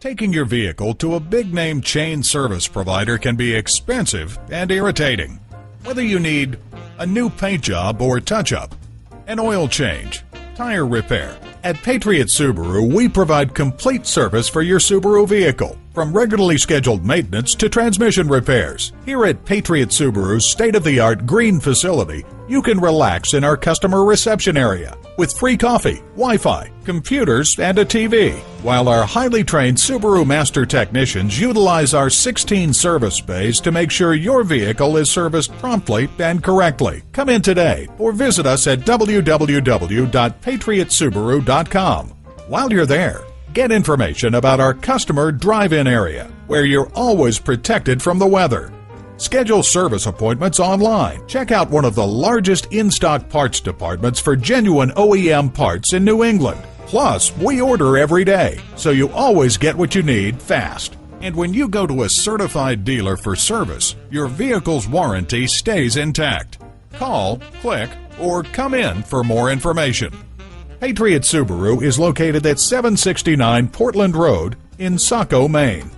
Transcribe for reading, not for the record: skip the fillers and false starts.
Taking your vehicle to a big-name chain service provider can be expensive and irritating. Whether you need a new paint job or touch-up, an oil change, tire repair, at Patriot Subaru, we provide complete service for your Subaru vehicle, from regularly scheduled maintenance to transmission repairs. Here at Patriot Subaru's state-of-the-art green facility, you can relax in our customer reception area with free coffee, Wi-Fi, computers, and a TV, while our highly trained Subaru Master technicians utilize our 16 service bays to make sure your vehicle is serviced promptly and correctly. Come in today or visit us at www.patriotsubaru.com. While you're there, get information about our customer drive-in area, where you're always protected from the weather. Schedule service appointments online. Check out one of the largest in-stock parts departments for genuine OEM parts in New England. Plus, we order every day, so you always get what you need fast. And when you go to a certified dealer for service, your vehicle's warranty stays intact. Call, click, or come in for more information. Patriot Subaru is located at 769 Portland Road in Saco, Maine.